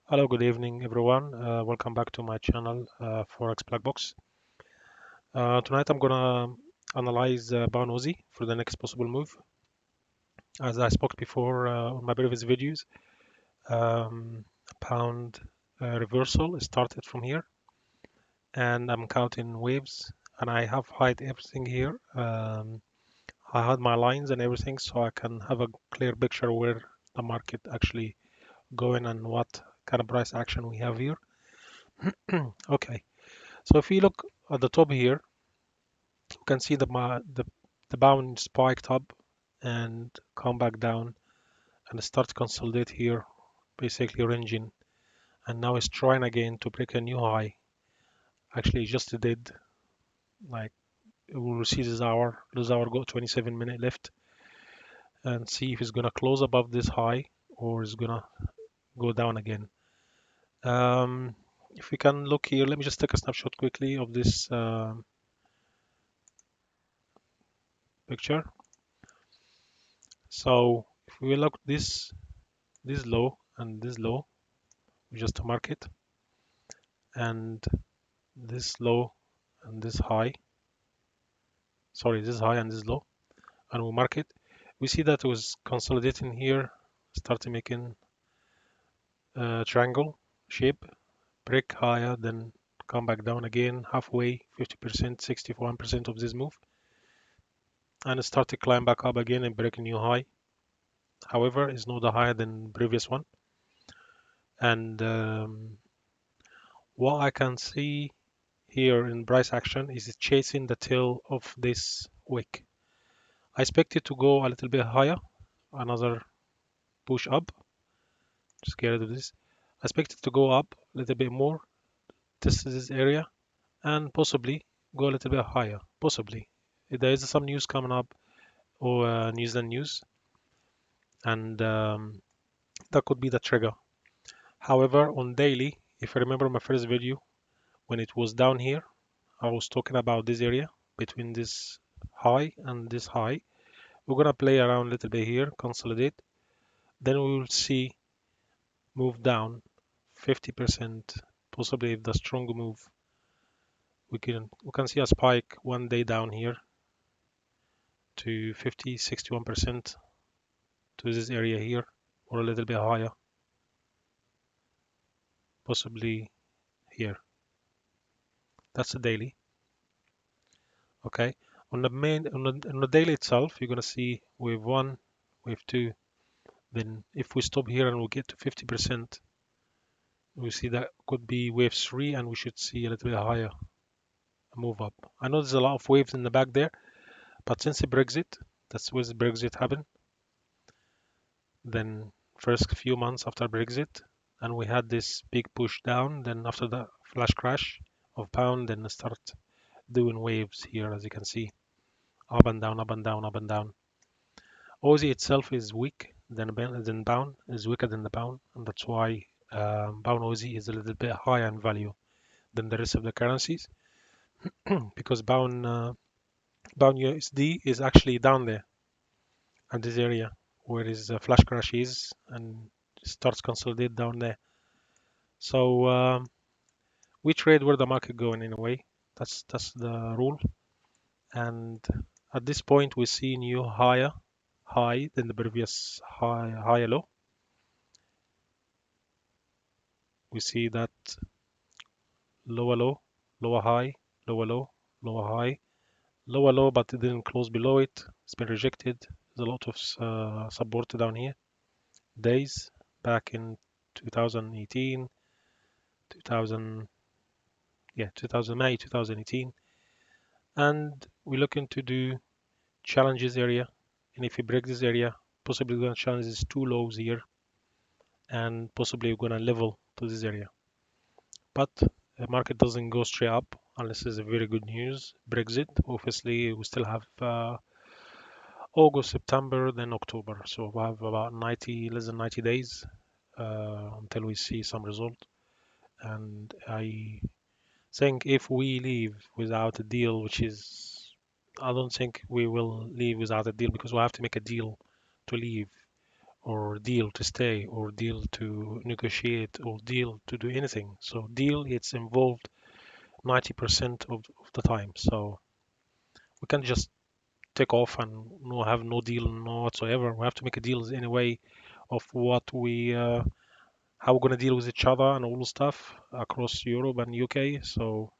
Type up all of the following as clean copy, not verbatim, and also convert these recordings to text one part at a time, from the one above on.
Hello, good evening, everyone. Welcome back to my channel, Forex Black Box. Tonight I'm gonna analyze pound Aussie for the next possible move. As I spoke before on my previous videos, pound reversal started from here, and I'm counting waves, and I have hide everything here. I had my lines and everything, so I can have a clear picture where the market actually going and what kind of price action we have here. Okay. So if we look at the top here, you can see the bound spiked up and come back down and start to consolidate here, basically ranging, and now it's trying again to break a new high. Actually, it just did. Like we'll see this hour go 27-minute left and see if it's gonna close above this high or it's gonna go down again. If we can look here, let me just take a snapshot quickly of this picture. So if we look this low and this low, we just mark it, and this low and this high, sorry, this high and this low, and we mark it. We see that it was consolidating here, starting making a triangle shape, break higher, then come back down again halfway, 50%, 61% of this move, and start to climb back up again and break a new high. However, it's not higher than previous one. And what I can see here in price action is it chasing the tail of this wick. I expect it to go a little bit higher, another push up. Just get rid of this. I expect it to go up a little bit more, test this area, and possibly go a little bit higher. Possibly. There is some news coming up, or New Zealand news, and that could be the trigger. However, on daily, if I remember my first video, when it was down here, I was talking about this area between this high and this high. We're gonna play around a little bit here, consolidate. Then we will see move down 50%, possibly if the strong move. We can see a spike one day down here to 50, 61% to this area here, or a little bit higher, possibly here. That's the daily. Okay. On the daily itself, you're gonna see wave one, wave two. Then if we stop here and we get to 50%, we see that could be wave three, and we should see a little bit higher move up. I know there's a lot of waves in the back there, but since the Brexit, that's where the Brexit happened. Then first few months after Brexit, and we had this big push down. Then after the flash crash of pound, then start doing waves here, as you can see, up and down, up and down, up and down. Aussie itself is weak, then pound is weaker than the pound, and that's why pound Aussie is a little bit higher in value than the rest of the currencies because pound USD is actually down there at this area where his flash crash is and starts consolidate down there. So we trade where the market going in a way. That's the rule. And at this point, we see new high than the previous higher low. We see that lower low, lower high, lower low, lower high, lower low, but it didn't close below it. It's been rejected. There's a lot of support down here. Days back in 2018, 2000, yeah, 2000 May 2018, and we're looking to do challenges area. And if we break this area, possibly we're gonna challenge these two lows here, and possibly we're gonna level to this area. But the market doesn't go straight up unless it's a very good news. Brexit, obviously, we still have August, September, then October. So we have about 90, less than 90 days until we see some result. And I think if we leave without a deal, which is, I don't think we will leave without a deal because we have to make a deal to leave, or deal to stay or deal to negotiate or deal to do anything. So deal, it's involved 90% of the time. So we can't just take off and have no deal no whatsoever. We have to make a deal anyway of what we how we're gonna deal with each other and all the stuff across Europe and UK. So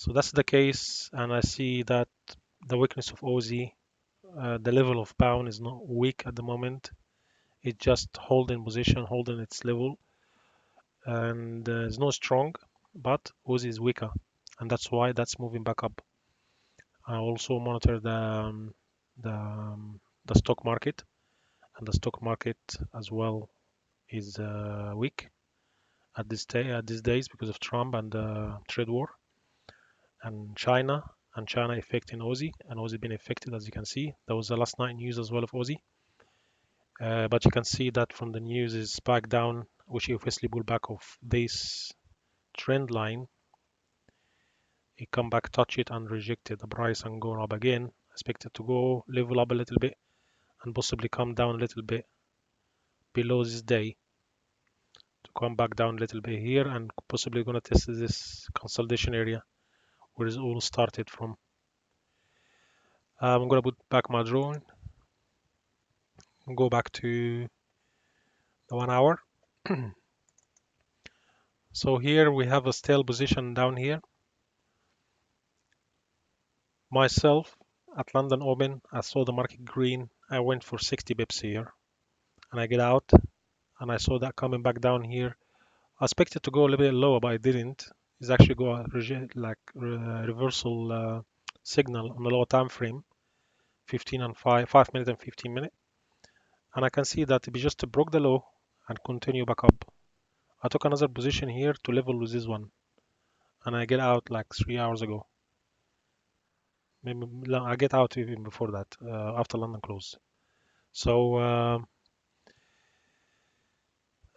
that's the case, and I see that the weakness of Aussie, the level of pound is not weak at the moment. It just holding position, holding its level, and it's not strong, but Aussie is weaker, and that's why that's moving back up. I also monitor the stock market, and the stock market as well is weak at these days because of Trump and the trade war and China affecting Aussie, and Aussie being affected, as you can see. That was the last night news as well of Aussie. But you can see that from the news is back down, which obviously pull back of this trend line. It come back, touch it, and rejected the price and going up again. Expected to go level up a little bit and possibly come down a little bit below this day to come back down a little bit here and possibly gonna test this consolidation area where it all started from. I'm gonna put back my drone and go back to the 1 hour. So here we have a stale position down here. Myself at London Open, I saw the market green. I went for 60 bips here and I get out and I saw that coming back down here. I expected to go a little bit lower, but I didn't. It's actually go a reversal signal on the lower time frame, 15 and 5 minutes and 15 minutes. And I can see that it just broke the low and continue back up. I took another position here to level with this one, and I get out like 3 hours ago. Maybe I get out even before that, after London closed. So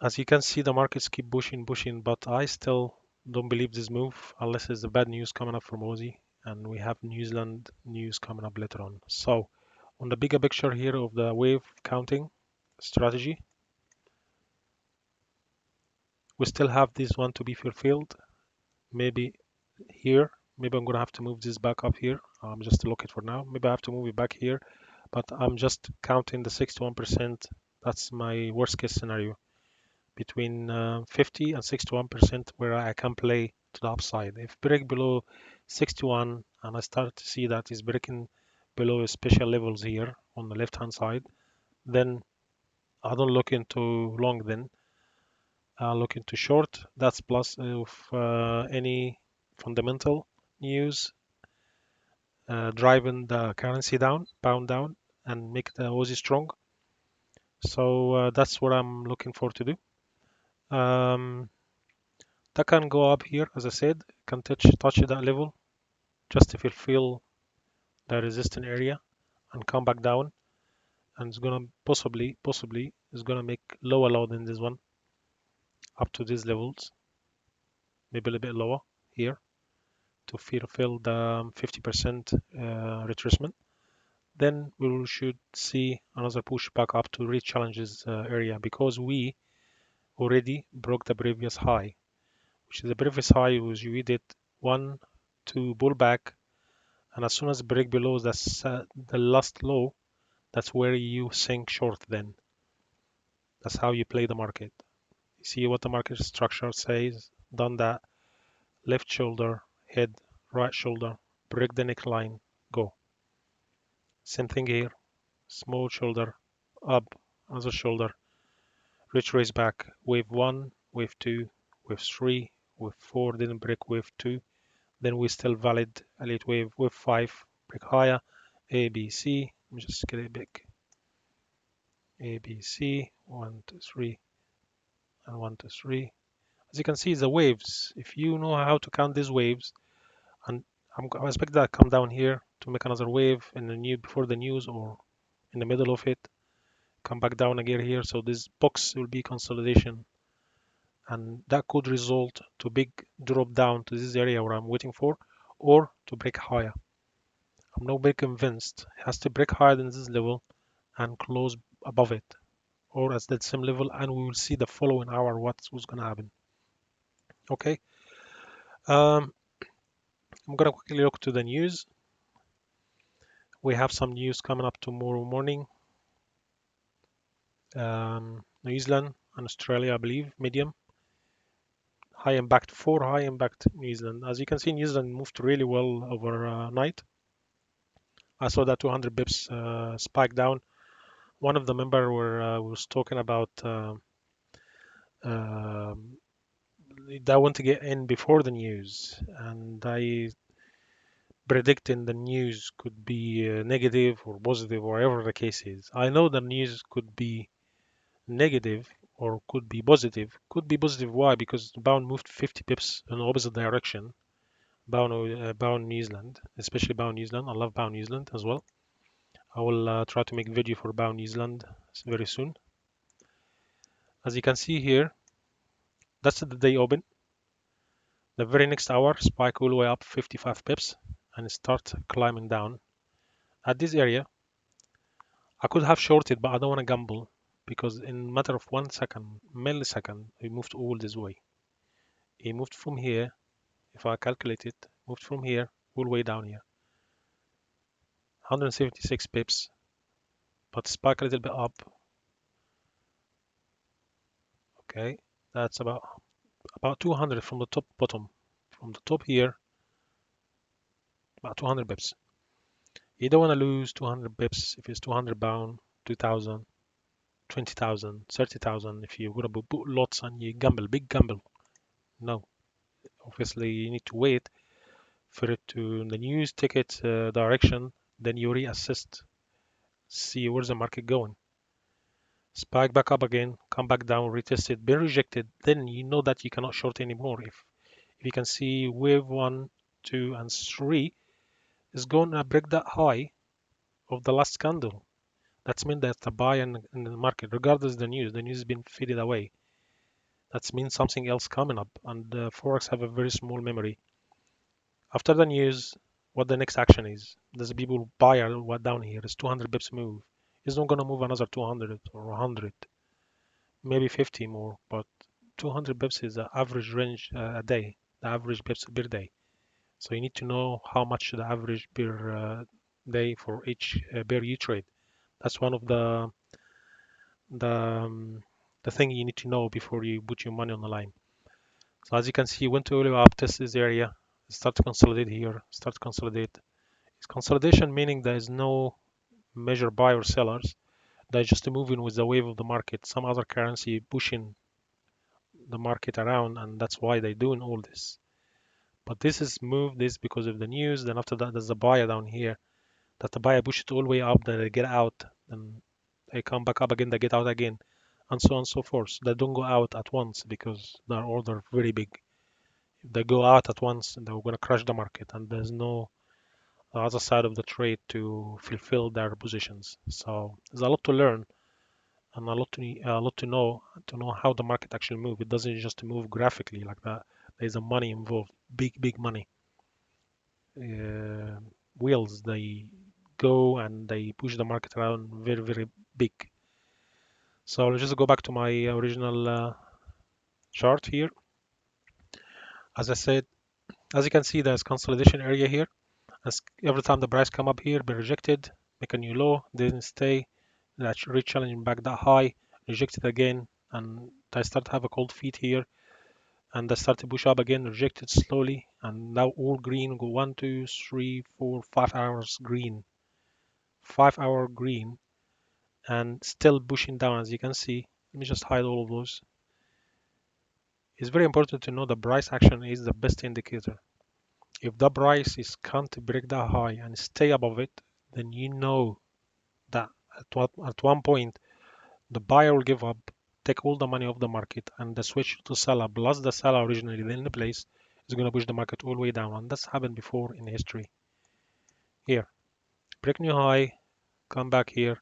as you can see, the markets keep pushing, but I still don't believe this move unless there's a bad news coming up from Aussie, and we have New Zealand news coming up later on. So on the bigger picture here of the wave counting strategy, we still have this one to be fulfilled. Maybe here, maybe I'm gonna have to move this back up here. I'm just to look it for now. Maybe I have to move it back here, but I'm just counting the 61%. That's my worst case scenario, between 50 and 61% where I can play to the upside. If break below 61 and I start to see that it's breaking below special levels here on the left hand side, then I don't look into long then. I look into short. That's plus of any fundamental news driving the currency down, pound down, and make the Aussie strong. So that's what I'm looking for to do. That can go up here, as I said, can touch that level just if you feel the resistance area and come back down, and it's gonna possibly is gonna make lower low than this one up to these levels, maybe a little bit lower here to fill the 50% retracement. Then we should see another push back up to reach challenges area because we already broke the previous high, which is the previous high was we did one to pull back, and as soon as break below the last low, that's where you sink short. Then that's how you play the market. You see what the market structure says. Done that, left shoulder, head, right shoulder, break the neckline, go. Same thing here, small shoulder, up, other shoulder, retrace back, wave 1, wave 2, wave 3, wave 4, didn't break wave 2, then we still valid elite wave, wave 5, break higher, A, B, C, let me just get it big, A, B, C, 1, 2, 3, and 1, 2, 3. As you can see, the waves, if you know how to count these waves, and I expect that come down here to make another wave in the new before the news or in the middle of it, come back down again here. So this box will be consolidation, and that could result to big drop down to this area where I'm waiting for, or to break higher. I'm not very convinced. It has to break higher than this level and close above it. or at the same level, and we will see the following hour what's going to happen. Okay. um, I'm going to quickly look to the news. We have some news coming up tomorrow morning. New Zealand and Australia, I believe, medium. High impact, 4 high impact New Zealand. As you can see, New Zealand moved really well overnight. I saw that 200 bips spike down. One of the member was talking about um they want to get in before the news, and I predicting the news could be negative or positive, whatever the case is. I know the news could be negative or could be positive. Could be positive. Why? Because the pound moved 50 pips in the opposite direction. Pound New Zealand, especially pound New Zealand. I love pound New Zealand as well. I will try to make a video for pound New Zealand very soon. As you can see here, that's the day open. The very next hour, spike all the way up 55 pips and start climbing down. At this area, I could have shorted, but I don't want to gamble because in matter of 1 second, millisecond, he moved all this way. He moved from here, if I calculate it, moved from here all the way down here. 176 pips, but spike a little bit up. Okay, that's about 200 from the top bottom. From the top here, about 200 pips. You don't want to lose 200 pips if it's 200 pound, 2,000, 20,000, 30,000. If you're gonna put lots and you gamble, big gamble. No, obviously you need to wait for it to the news ticket direction. Then you reassess, see where's the market going. Spike back up again, come back down, retest it, be rejected. Then you know that you cannot short anymore. If you can see wave 1, 2, and 3 is going to break that high of the last candle. That's mean that the buy in the market, regardless of the news has been faded away. That means something else coming up, and forex have a very small memory. After the news, what the next action is? There's people buy what down here. It's 200 bips move. It's not gonna move another 200 or 100, maybe 50 more, but 200 bips is the average range a day, the average bips per day. So you need to know how much the average per day for each per you trade. That's one of the um, the thing you need to know before you put your money on the line. So as you can see, went to early up, test this area, start to consolidate here, start to consolidate. It's consolidation meaning there is no major buy or sellers. They're just moving with the wave of the market. Some other currency pushing the market around, and that's why they're doing all this. But this is moved this because of the news. Then after that, there's a buyer down here. That the buyer push it all the way up, then they get out, and they come back up again, they get out again, and so on and so forth. They don't go out at once because their order very big. If they go out at once, they're going to crash the market, and there's no other side of the trade to fulfill their positions. So there's a lot to learn and a lot to know how the market actually move. It doesn't just move graphically like that. There's a money involved, big money. Uh, Wheels they go and they push the market around very big. So let's just go back to my original chart here. As I said, as you can see, there's consolidation area here. As every time the price come up here, be rejected, make a new low, didn't stay, that's re-challenging back that high, rejected again, and I start to have a cold feet here, and I start to push up again, rejected slowly, and now all green, go 1, 2, 3, 4, 5 hours green, 5 hour green, and still pushing down as you can see. Let me just hide all of those. It's very important to know the price action is the best indicator. If the price is can't break that high and stay above it, then you know that at one point the buyer will give up, take all the money off the market, and the switch to seller plus the seller originally in the place is going to push the market all the way down. And that's happened before in history. Here, break new high, come back here,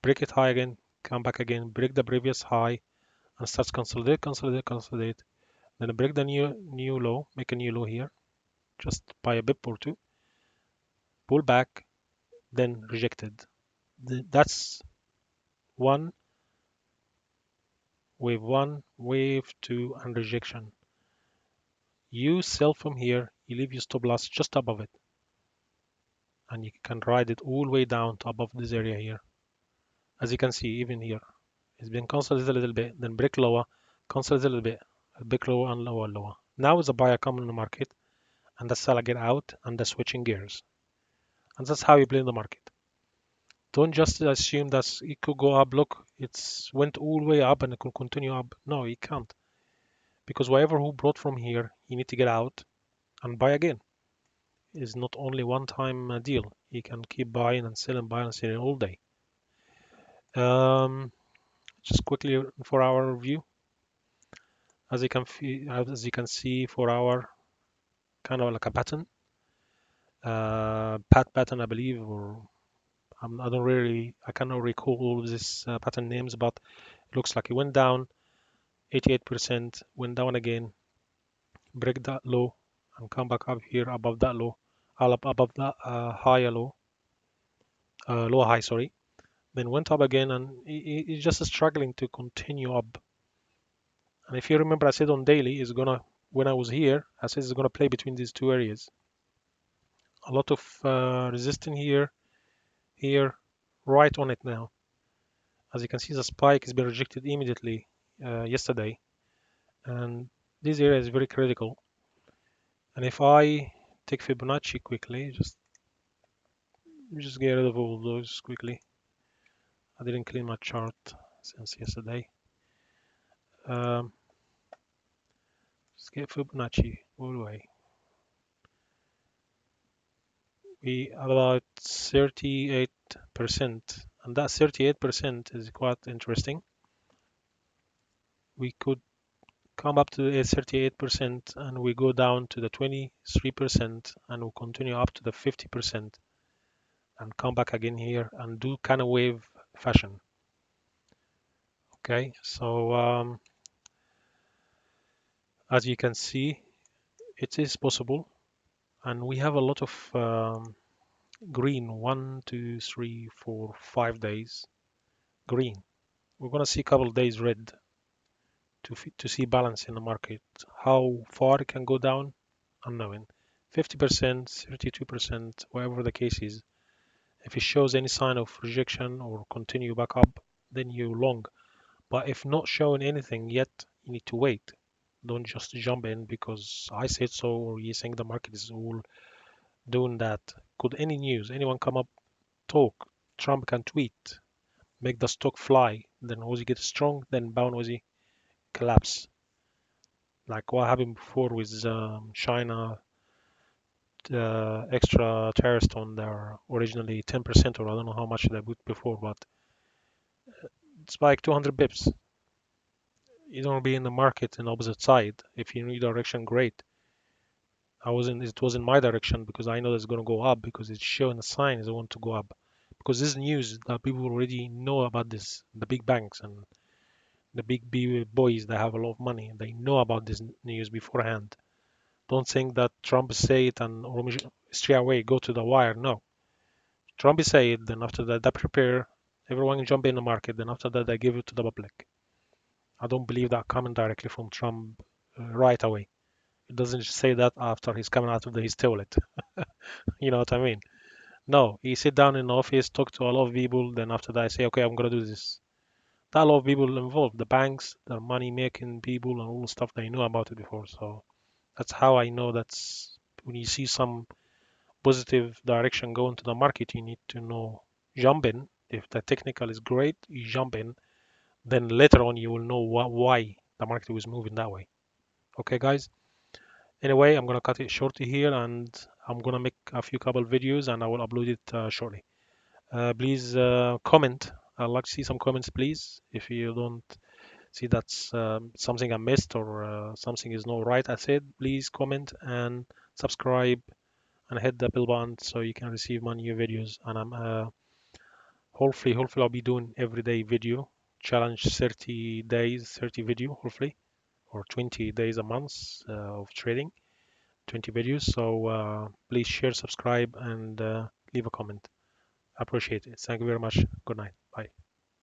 break it high again, come back again, break the previous high, and starts consolidate. Then break the new low, make a new low here, just by a bip or two, pull back, then rejected. That's one wave 1, wave 2, and rejection. You sell from here, you leave your stop loss just above it, and you can ride it all the way down to above this area here. As you can see, even here, it's been consolidated a little bit, then break lower, consolidate a little bit, break lower and lower, lower. Now is a buyer coming in the market, and the seller get out, and they're switching gears. And that's how you play in the market. Don't just assume that it could go up. Look, it's went all the way up and it can continue up. No, it can't. Because whatever who brought from here, you need to get out and buy again. It's not only one time deal. You can keep buying and selling all day. Um, just quickly for our review, as you can see for our kind of like a pattern, pattern, I believe, or I don't really, I cannot recall all of these pattern names, but it looks like it went down 88%, went down again, break that low, and come back up here above that low, all up above that higher low, low high, sorry. Then went up again, and it's just struggling to continue up. And if you remember, I said on daily is gonna, when I was here, I said it's gonna play between these two areas. A lot of resistance here, here, right on it now. As you can see, the spike has been rejected immediately yesterday, and this area is very critical. And if I take Fibonacci quickly, just get rid of all those quickly. I didn't clean my chart since yesterday. Just get Fibonacci all the way. We about 38%, and that 38% is quite interesting. We could come up to a 38% and we go down to the 23% and we'll continue up to the 50% and come back again here and do kind of wave fashion. Okay, so as you can see, it is possible, and we have a lot of green, 1, 2, 3, 4, 5 days green. We're gonna see a couple of days red to see balance in the market. How far it can go down, unknown. 50%, 32%, whatever the case is. If it shows any sign of rejection or continue back up, then you long. But if not showing anything yet, you need to wait. Don't just jump in because I said so, or you think the market is all doing that. Could any news, anyone come up, talk, Trump can tweet, make the stock fly, then Aussie get strong, then bound Aussie collapse. Like what happened before with China, extra tariffs on their originally 10%, or I don't know how much they put before, but it's like 200 bips. You don't be in the market in opposite side. If you need direction, great. It was in my direction because I know it's going to go up because it's showing a sign it's going to go up. Because this news that people already know about this, the big banks and the big boys that have a lot of money, they know about this news beforehand. Don't think that Trump say it and straight away go to the wire. No, Trump say it, then after that they prepare, everyone jump in the market, then after that they give it to the public. I don't believe that coming directly from Trump right away. It doesn't say that after he's coming out of his toilet. You know what I mean? No, he sit down in the office, talk to a lot of people, then after that I say, okay, I'm gonna do this. That a lot of people involved, the banks, the money making people and all the stuff they know about it before. So that's how I know that's when you see some positive direction going to the market, you need to know jump in. If the technical is great, you jump in. Then later on you will know why the market was moving that way. Okay, guys. Anyway, I'm gonna cut it short here, and I'm gonna make a few couple videos, and I will upload it shortly. Please comment. I'd like to see some comments, please. If you don't see that's something I missed or something is not right, I said, please comment and subscribe and hit the bell button so you can receive my new videos. And I'm hopefully I'll be doing everyday video challenge, 30 days, 30 video, hopefully, or 20 days a month of trading, 20 videos. So please share, subscribe, and leave a comment. I appreciate it. Thank you very much. Good night. Bye.